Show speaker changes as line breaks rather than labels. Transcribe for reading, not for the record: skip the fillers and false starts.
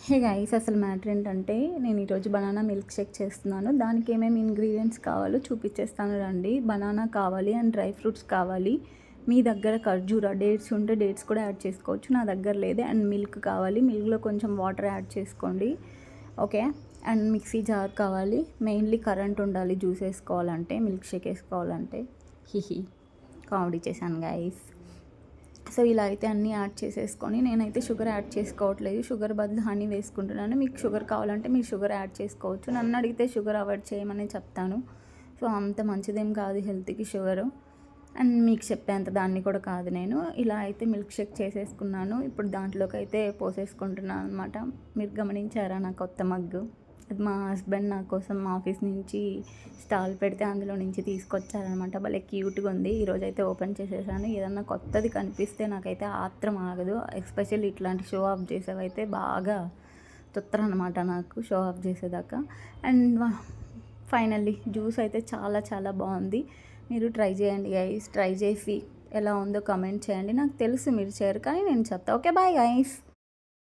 Hey guys, అసలు matter ఏంటంటే నేను ఈరోజు బనానా మిల్క్ షేక్ చేస్తున్నాను. దానికి ఏమేమి ఇంగ్రీడియంట్స్ కావాలో చూపించేస్తాను రండి. బనానా కావాలి అండ్ డ్రై ఫ్రూట్స్ కావాలి. మీ దగ్గర ఖర్జూరా డేట్స్ ఉంటే డేట్స్ కూడా యాడ్ చేసుకోవచ్చు, నా దగ్గర లేదు. అండ్ మిల్క్ కావాలి, మిల్క్లో కొంచెం వాటర్ యాడ్ చేసుకోండి. ఓకే. అండ్ మిక్సీ జార్ కావాలి. మెయిన్లీ కరెంట్ ఉండాలి జ్యూస్ వేసుకోవాలంటే, మిల్క్ షేక్ వేసుకోవాలంటే. హిహి, కామెడీ చేశాను గైస్. సో ఇలా అయితే అన్నీ యాడ్ చేసేసుకొని, నేనైతే షుగర్ యాడ్ చేసుకోవట్లేదు, షుగర్ బదులు హనీ వేసుకుంటున్నాను. మీకు షుగర్ కావాలంటే మీరు షుగర్ యాడ్ చేసుకోవచ్చు. నన్ను అడిగితే షుగర్ అవాయిడ్ చేయమని చెప్తాను. సో అంత మంచిదేం కాదు హెల్త్కి షుగరు. అండ్ మీకు చెప్పేంత దాన్ని కూడా కాదు నేను. ఇలా అయితే మిల్క్ షేక్ చేసేసుకున్నాను. ఇప్పుడు దాంట్లోకి అయితే పోసేసుకుంటున్నాను అనమాట. మీరు గమనించారా నా కొత్త మగ్గు? మా హస్బెండ్ నా కోసం ఆఫీస్ నుంచి స్టాల్ పెడితే అందులో నుంచి తీసుకొచ్చారనమాట. భలే క్యూట్గా ఉంది. ఈరోజైతే ఓపెన్ చేసేసాను. ఏదన్నా కొత్తది కనిపిస్తే నాకైతే ఆత్రం ఆగదు. ఎస్పెషల్లీ ఇట్లాంటి షో ఆఫ్ చేసేవైతే బాగా అనమాట నాకు, షో ఆఫ్ చేసేదాకా. అండ్ ఫైనల్లీ జ్యూస్ అయితే చాలా చాలా బాగుంది. మీరు ట్రై చేయండి గైస్. ట్రై చేసి ఎలా ఉందో కమెంట్ చేయండి. నాకు తెలుసు మీరు చేయరు, కానీ నేను చెప్తా. Okay, bye guys.